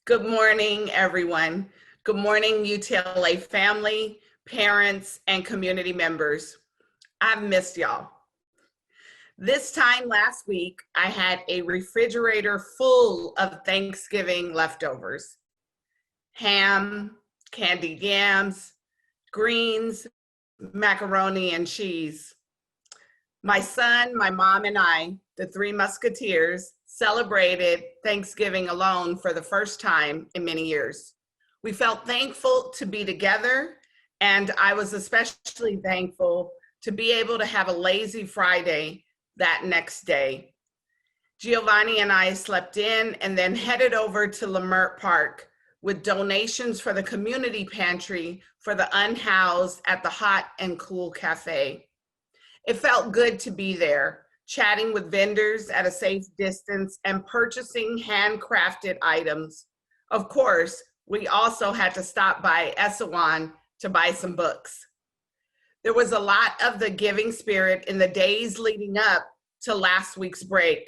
Good morning, everyone. Good morning, UTLA family, parents, and community members. I've missed y'all. This time last week, I had a refrigerator full of Thanksgiving leftovers. Ham, candied yams, greens, macaroni, and cheese. My son, my mom, and I, the three Musketeers, celebrated Thanksgiving alone for the first time in many years. We felt thankful to be together, and I was especially thankful to be able to have a lazy Friday that next day. Giovanni and I slept in and then headed over to Myart Park with donations for the community pantry for the unhoused at the Hot and Cool Cafe. It felt good to be there, chatting with vendors at a safe distance and purchasing handcrafted items. Of course, we also had to stop by Essewan to buy some books. There was a lot of the giving spirit in the days leading up to last week's break.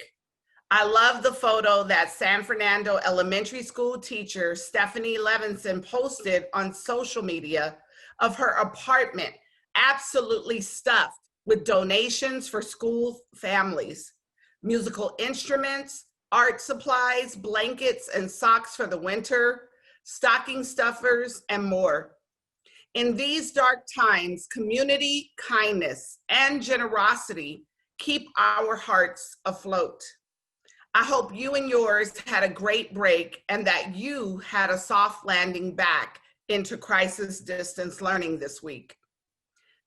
I love the photo that San Fernando Elementary School teacher Stephanie Levinson posted on social media of her apartment absolutely stuffed with donations for school families, musical instruments, art supplies, blankets, and socks for the winter, stocking stuffers, and more. In these dark times, community, kindness, and generosity keep our hearts afloat. I hope you and yours had a great break and that you had a soft landing back into crisis distance learning this week.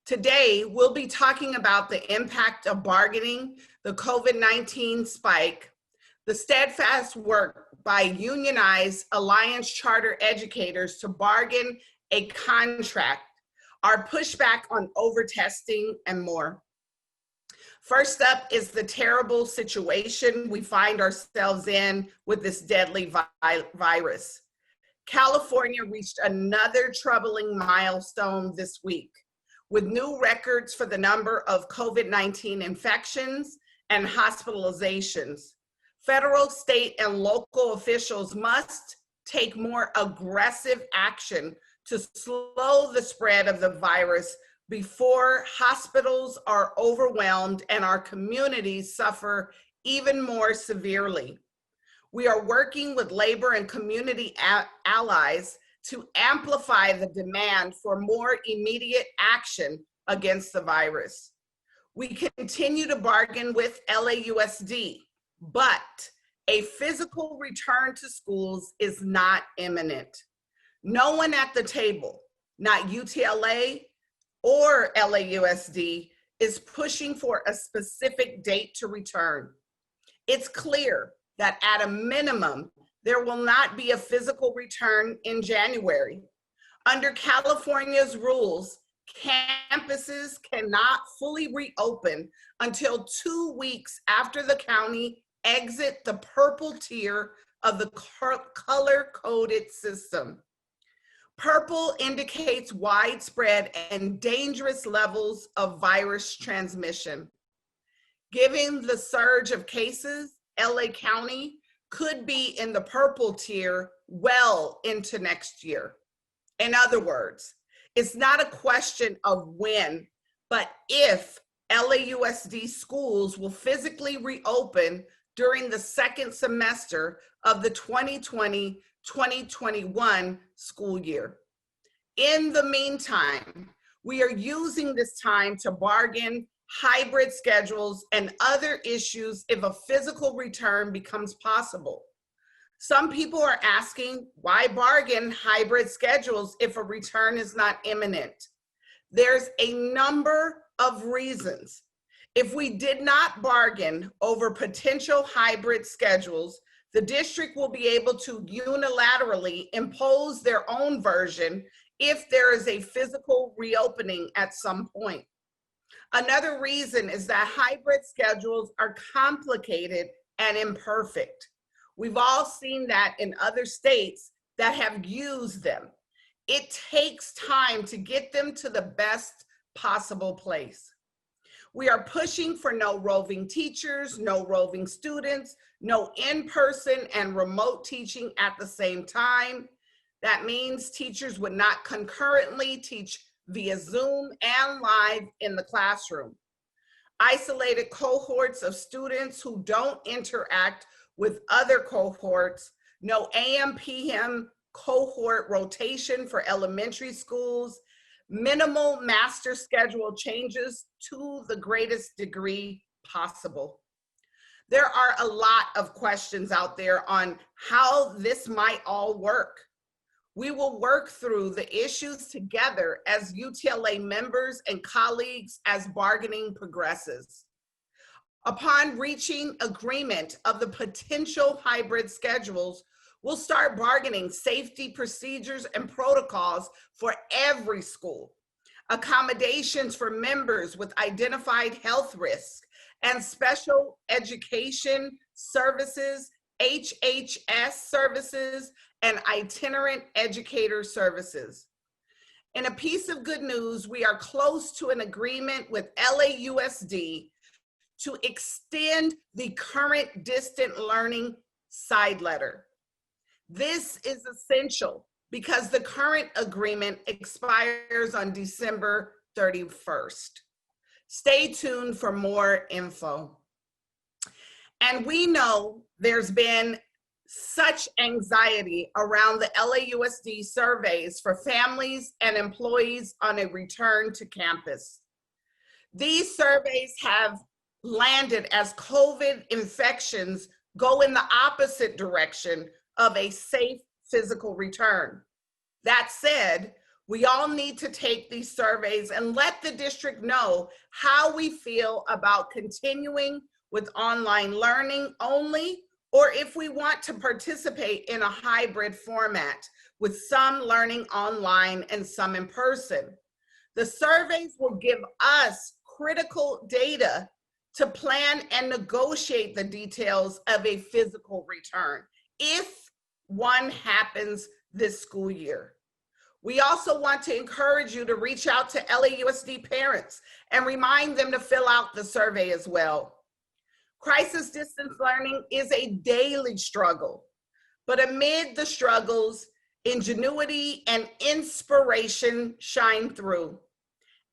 Today, we'll be talking about the impact of bargaining, the COVID-19 spike, the steadfast work by unionized Alliance Charter educators to bargain a contract, our pushback on overtesting, and more. First up is the terrible situation we find ourselves in with this deadly virus. California reached another troubling milestone this week, with new records for the number of COVID-19 infections and hospitalizations. Federal, state, and local officials must take more aggressive action to slow the spread of the virus before hospitals are overwhelmed and our communities suffer even more severely. We are working with labor and community allies to amplify the demand for more immediate action against the virus. We continue to bargain with LAUSD, but a physical return to schools is not imminent. No one at the table, not UTLA or LAUSD, is pushing for a specific date to return. It's clear that at a minimum, there will not be a physical return in January. Under California's rules, campuses cannot fully reopen until 2 weeks after the county exit the purple tier of the color-coded system. Purple indicates widespread and dangerous levels of virus transmission. Given the surge of cases, LA County could be in the purple tier well into next year. In other words, it's not a question of when, but if LAUSD schools will physically reopen during the second semester of the 2020-2021 school year. In the meantime, we are using this time to bargain hybrid schedules and other issues if a physical return becomes possible. Some people are asking, why bargain hybrid schedules if a return is not imminent? There's a number of reasons. If we did not bargain over potential hybrid schedules, the district will be able to unilaterally impose their own version if there is a physical reopening at some point. Another reason is that hybrid schedules are complicated and imperfect. We've all seen that in other states that have used them. It takes time to get them to the best possible place. We are pushing for no roving teachers, no roving students, no in-person and remote teaching at the same time. That means teachers would not concurrently teach via Zoom and live in the classroom. Isolated cohorts of students who don't interact with other cohorts, no AM/PM cohort rotation for elementary schools, minimal master schedule changes to the greatest degree possible. There are a lot of questions out there on how this might all work. We will work through the issues together as UTLA members and colleagues as bargaining progresses. Upon reaching agreement of the potential hybrid schedules, we'll start bargaining safety procedures and protocols for every school, accommodations for members with identified health risks, and special education services, HHS services, and itinerant educator services. In a piece of good news, we are close to an agreement with LAUSD to extend the current distant learning side letter. This is essential because the current agreement expires on December 31st. Stay tuned for more info. And we know there's been such anxiety around the LAUSD surveys for families and employees on a return to campus. These surveys have landed as COVID infections go in the opposite direction of a safe physical return. That said, we all need to take these surveys and let the district know how we feel about continuing with online learning only, or if we want to participate in a hybrid format with some learning online and some in person. The surveys will give us critical data to plan and negotiate the details of a physical return, if one happens this school year. We also want to encourage you to reach out to LAUSD parents and remind them to fill out the survey as well. Crisis distance learning is a daily struggle, but amid the struggles, ingenuity and inspiration shine through.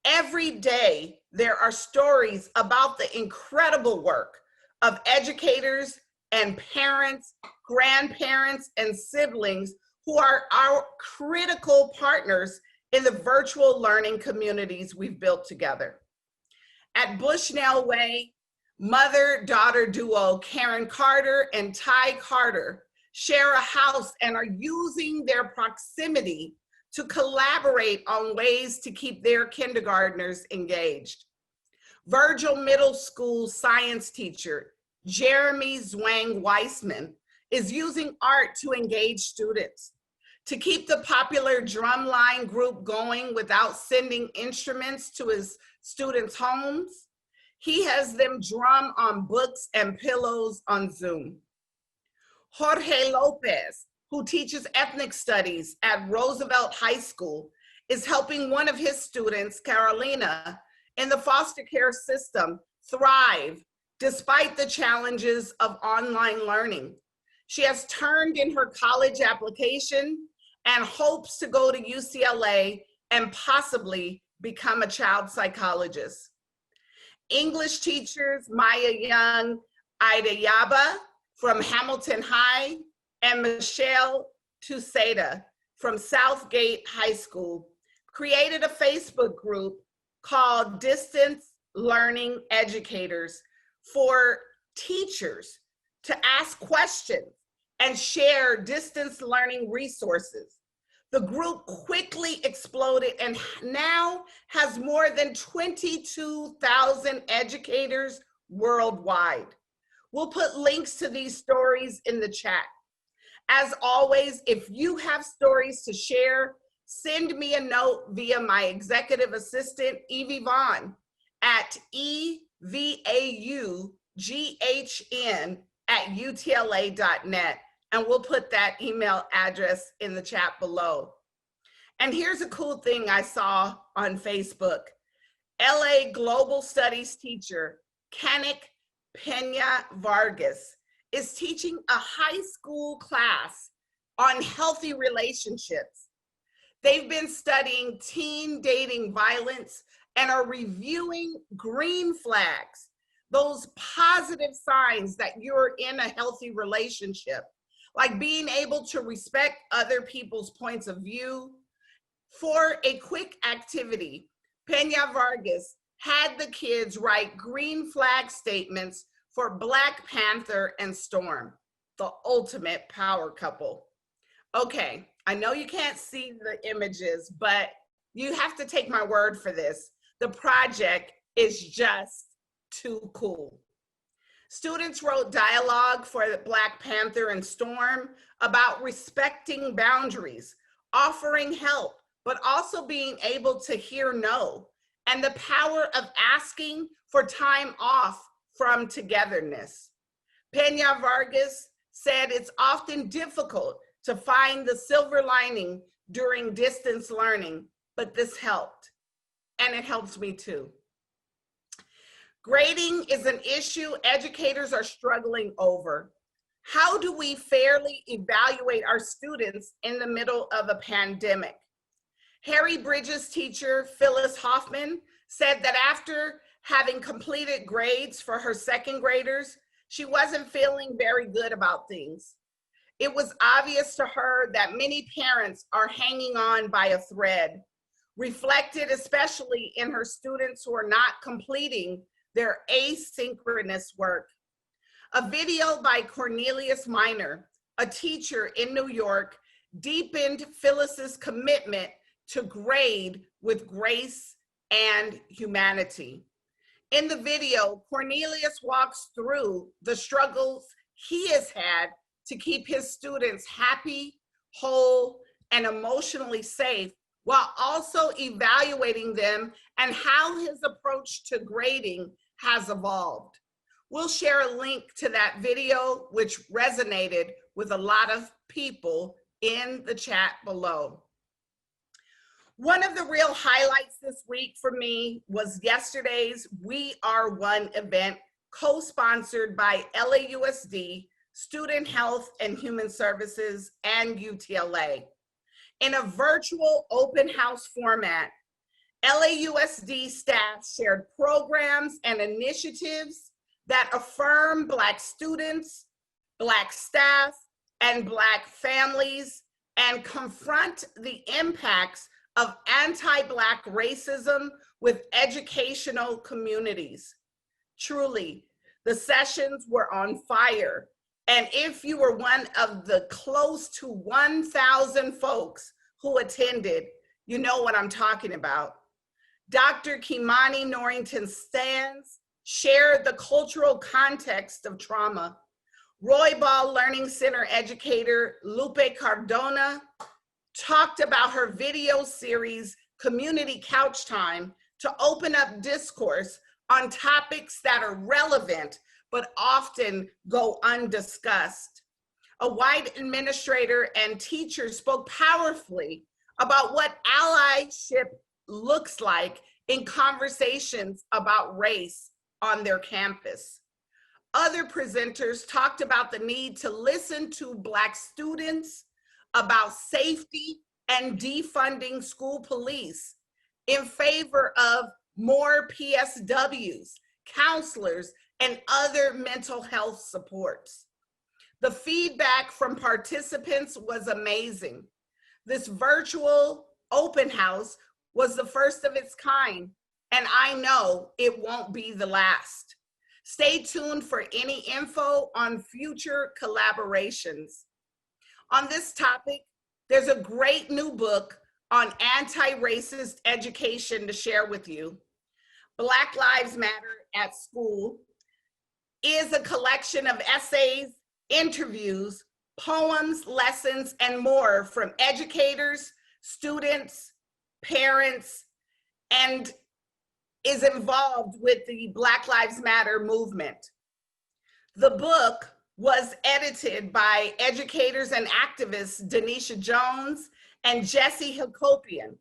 Every day, there are stories about the incredible work of educators and parents, grandparents, and siblings who are our critical partners in the virtual learning communities we've built together. At Bushnell Way, mother-daughter duo Karen Carter and Ty Carter share a house and are using their proximity to collaborate on ways to keep their kindergartners engaged. Virgil Middle School science teacher Jeremy Zwang Weissman is using art to engage students. To keep the popular drumline group going without sending instruments to his students' homes, he has them drum on books and pillows on Zoom. Jorge Lopez, who teaches ethnic studies at Roosevelt High School, is helping one of his students, Carolina, in the foster care system thrive despite the challenges of online learning. She has turned in her college application and hopes to go to UCLA and possibly become a child psychologist. English teachers Maya Young Idayaba from Hamilton High and Michelle Tuseda from Southgate High School created a Facebook group called Distance Learning Educators for teachers to ask questions and share distance learning resources. The group quickly exploded and now has more than 22,000 educators worldwide. We'll put links to these stories in the chat. As always, if you have stories to share, send me a note via my executive assistant, Evie Vaughn, at evaughn@utla.net, and we'll put that email address in the chat below. And here's a cool thing I saw on Facebook. LA Global Studies teacher, Kanik Pena Vargas, is teaching a high school class on healthy relationships. They've been studying teen dating violence and are reviewing green flags, those positive signs that you're in a healthy relationship, like being able to respect other people's points of view. For a quick activity, Pena Vargas had the kids write green flag statements for Black Panther and Storm, the ultimate power couple. Okay, I know you can't see the images, but you have to take my word for this. The project is just too cool. Students wrote dialogue for the Black Panther and Storm about respecting boundaries, offering help, but also being able to hear no, and the power of asking for time off from togetherness. Pena Vargas said it's often difficult to find the silver lining during distance learning, but this helped, and it helps me too. Grading is an issue educators are struggling over. How do we fairly evaluate our students in the middle of a pandemic? Harry Bridges teacher, Phyllis Hoffman, said that after having completed grades for her second graders, she wasn't feeling very good about things. It was obvious to her that many parents are hanging on by a thread, reflected especially in her students who are not completing their asynchronous work. A video by Cornelius Minor, a teacher in New York, deepened Phyllis's commitment to grade with grace and humanity. In the video, Cornelius walks through the struggles he has had to keep his students happy, whole, and emotionally safe, while also evaluating them and how his approach to grading has evolved. We'll share a link to that video, which resonated with a lot of people in the chat below. One of the real highlights this week for me was yesterday's We Are One event, co-sponsored by LAUSD, Student Health and Human Services, and UTLA. In a virtual open house format, LAUSD staff shared programs and initiatives that affirm Black students, Black staff, and Black families, and confront the impacts of anti-Black racism with educational communities. Truly, the sessions were on fire. And if you were one of the close to 1,000 folks who attended, you know what I'm talking about. Dr. Kimani Norrington-Stans shared the cultural context of trauma. Roy Ball Learning Center educator Lupe Cardona talked about her video series, Community Couch Time, to open up discourse on topics that are relevant but often go undiscussed. A white administrator and teacher spoke powerfully about what allyship looks like in conversations about race on their campus. Other presenters talked about the need to listen to Black students, about safety and defunding school police in favor of more PSWs, counselors, and other mental health supports. The feedback from participants was amazing. This virtual open house was the first of its kind, and I know it won't be the last. Stay tuned for any info on future collaborations. On this topic, there's a great new book on anti-racist education to share with you. Black Lives Matter at School is a collection of essays, interviews, poems, lessons, and more from educators, students, parents, and is involved with the Black Lives Matter movement. The book was edited by educators and activists Denisha Jones and Jesse Hakopian,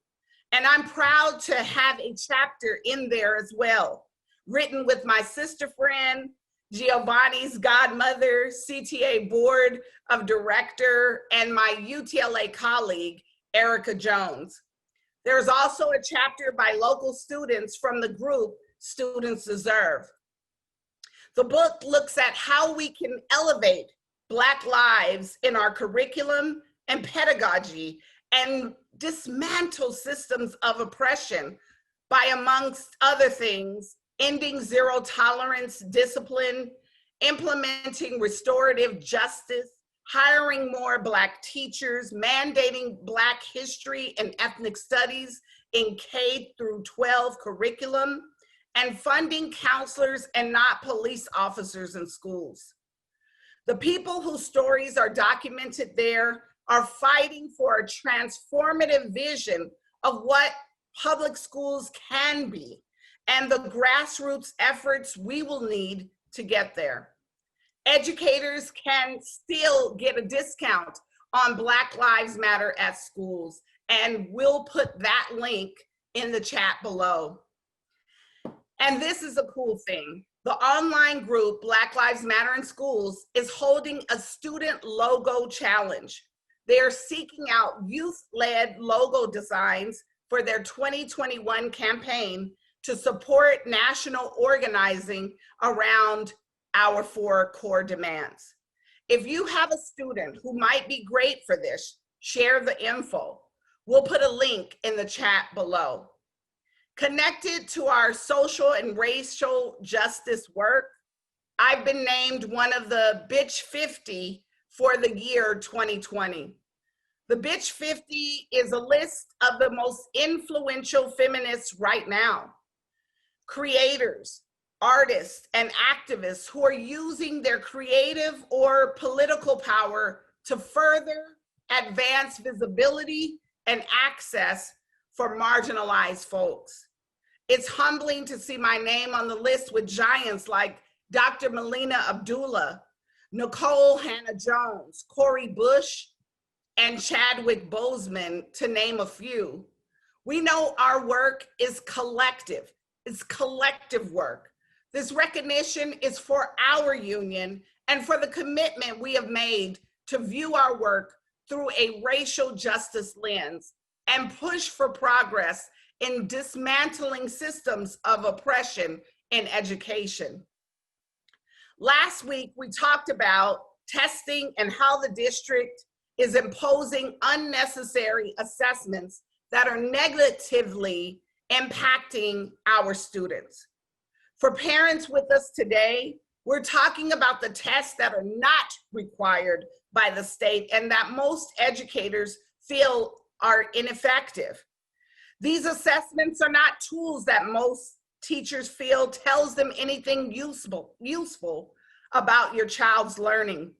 And I'm proud to have a chapter in there as well, written with my sister friend, Giovanni's godmother, CTA board of director, and my UTLA colleague, Erica Jones. There's also a chapter by local students from the group Students Deserve. The book looks at how we can elevate Black lives in our curriculum and pedagogy and dismantle systems of oppression by, amongst other things, ending zero tolerance discipline, implementing restorative justice, hiring more Black teachers, mandating Black history and ethnic studies in K through 12 curriculum, and funding counselors and not police officers in schools. The people whose stories are documented there are fighting for a transformative vision of what public schools can be and the grassroots efforts we will need to get there. Educators can still get a discount on Black Lives Matter at schools, and we'll put that link in the chat below. And this is a cool thing. The online group, Black Lives Matter in Schools, is holding a student logo challenge. They are seeking out youth-led logo designs for their 2021 campaign to support national organizing around our 4 core demands. If you have a student who might be great for this, share the info. We'll put a link in the chat below. Connected to our social and racial justice work, I've been named one of the Bitch 50 for the year 2020. The Bitch 50 is a list of the most influential feminists right now. Creators, artists, and activists who are using their creative or political power to further advance visibility and access for marginalized folks. It's humbling to see my name on the list with giants like Dr. Melina Abdullah, Nicole Hannah-Jones, Cori Bush, and Chadwick Boseman, to name a few. We know our work is collective. It's collective work. This recognition is for our union and for the commitment we have made to view our work through a racial justice lens and push for progress in dismantling systems of oppression in education. Last week, we talked about testing and how the district is imposing unnecessary assessments that are negatively impacting our students. For parents with us today, we're talking about the tests that are not required by the state and that most educators feel are ineffective. These assessments are not tools that most teachers feel tells them anything useful about your child's learning.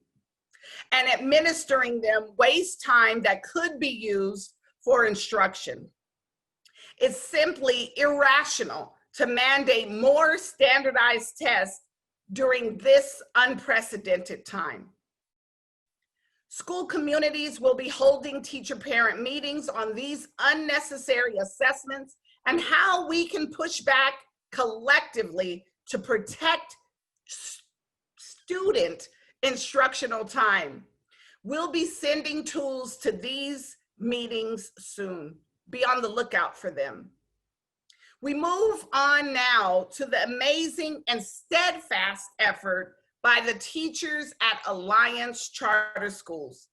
And administering them wastes time that could be used for instruction. It's simply irrational to mandate more standardized tests during this unprecedented time. School communities will be holding teacher-parent meetings on these unnecessary assessments and how we can push back collectively to protect student instructional time. We'll be sending tools to these meetings soon. Be on the lookout for them. We move on now to the amazing and steadfast effort by the teachers at Alliance Charter Schools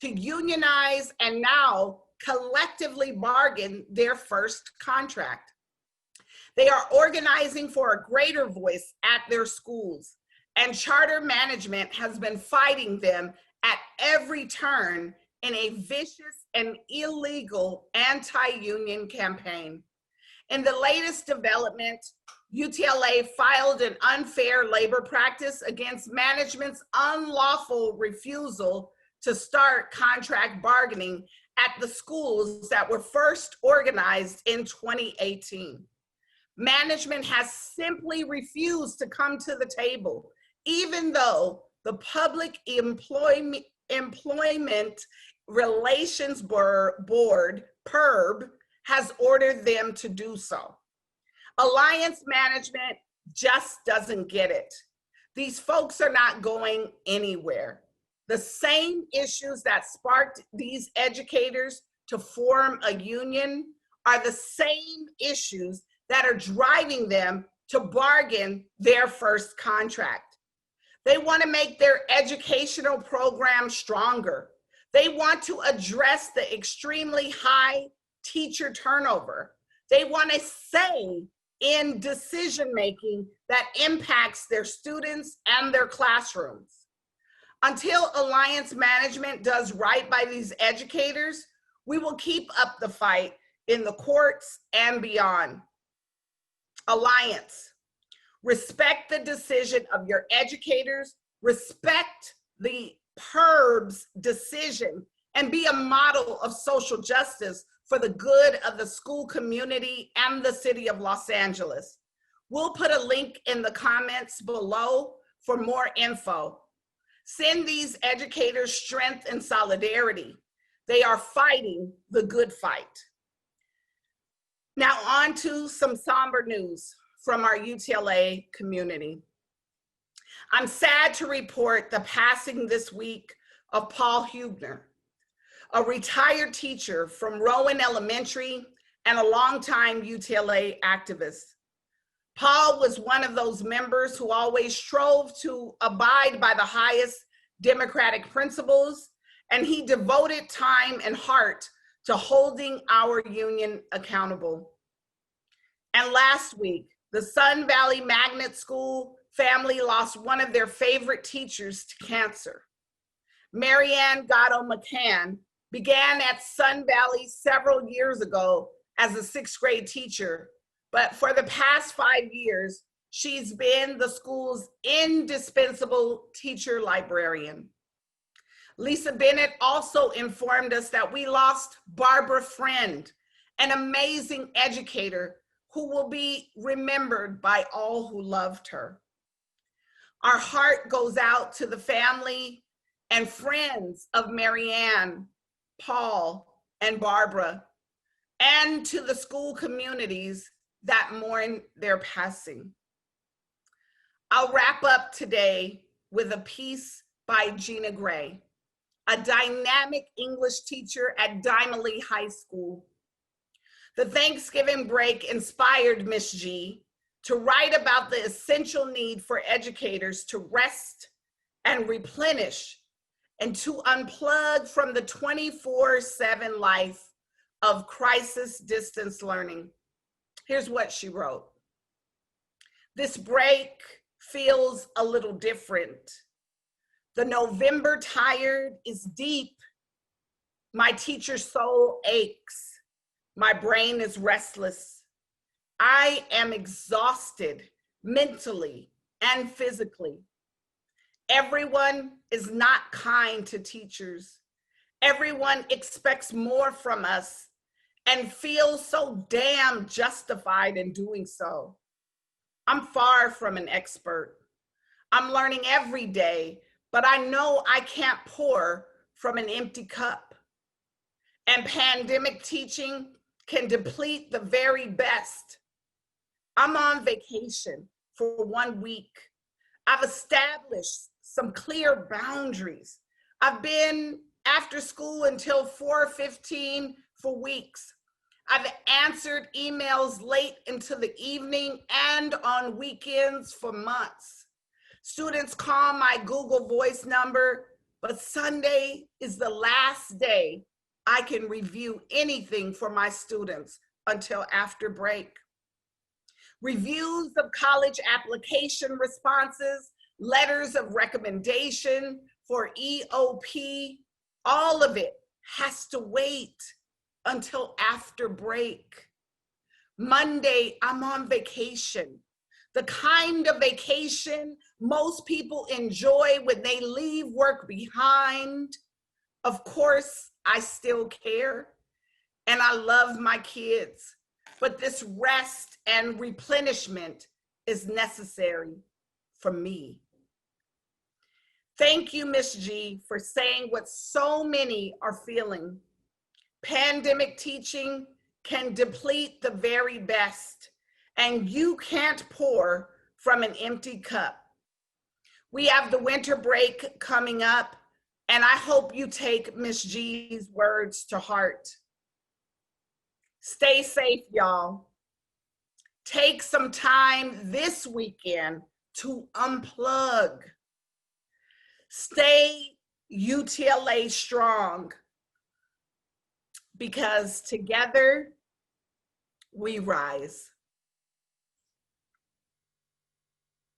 to unionize and now collectively bargain their first contract. They are organizing for a greater voice at their schools, and charter management has been fighting them at every turn in a vicious and illegal anti-union campaign. In the latest development, UTLA filed an unfair labor practice against management's unlawful refusal to start contract bargaining at the schools that were first organized in 2018. Management has simply refused to come to the table, even though the Public Employment Relations Board, PERB, has ordered them to do so. Alliance management just doesn't get it. These folks are not going anywhere. The same issues that sparked these educators to form a union are the same issues that are driving them to bargain their first contract. They want to make their educational program stronger. They want to address the extremely high teacher turnover. They want a say in decision-making that impacts their students and their classrooms. Until Alliance management does right by these educators, we will keep up the fight in the courts and beyond. Alliance, respect the decision of your educators, respect the PERB's decision, and be a model of social justice for the good of the school community and the city of Los Angeles. We'll put a link in the comments below for more info. Send these educators strength and solidarity. They are fighting the good fight. Now on to some somber news from our UTLA community. I'm sad to report the passing this week of Paul Huebner, a retired teacher from Rowan Elementary and a longtime UTLA activist. Paul was one of those members who always strove to abide by the highest democratic principles, and he devoted time and heart to holding our union accountable. And last week, the Sun Valley Magnet School family lost one of their favorite teachers to cancer. Marianne Gatto McCann began at Sun Valley several years ago as a sixth grade teacher, but for the past 5 years, she's been the school's indispensable teacher librarian. Lisa Bennett also informed us that we lost Barbara Friend, an amazing educator who will be remembered by all who loved her. Our heart goes out to the family and friends of Marianne, Paul, and Barbara, and to the school communities that mourn their passing. I'll wrap up today with a piece by Gina Gray, a dynamic English teacher at Dimely High School. The Thanksgiving break inspired Miss G to write about the essential need for educators to rest and replenish and to unplug from the 24/7 life of crisis distance learning. Here's what she wrote. This break feels a little different. The November tired is deep. My teacher's soul aches. My brain is restless. I am exhausted mentally and physically. Everyone is not kind to teachers. Everyone expects more from us and feels so damn justified in doing so. I'm far from an expert. I'm learning every day, but I know I can't pour from an empty cup. And pandemic teaching can deplete the very best. I'm on vacation for 1 week. I've established some clear boundaries. I've been after school until 4:15 for weeks. I've answered emails late into the evening and on weekends for months. Students call my Google Voice number, but Sunday is the last day I can review anything for my students until after break. Reviews of college application responses, letters of recommendation for EOP, all of it has to wait until after break. Monday, I'm on vacation. The kind of vacation most people enjoy when they leave work behind. Of course, I still care and I love my kids, but this rest and replenishment is necessary for me. Thank you, Miss G, for saying what so many are feeling. Pandemic teaching can deplete the very best, and you can't pour from an empty cup. We have the winter break coming up, and I hope you take Miss G's words to heart. Stay safe, y'all. Take some time this weekend to unplug. Stay UTLA strong, because together we rise.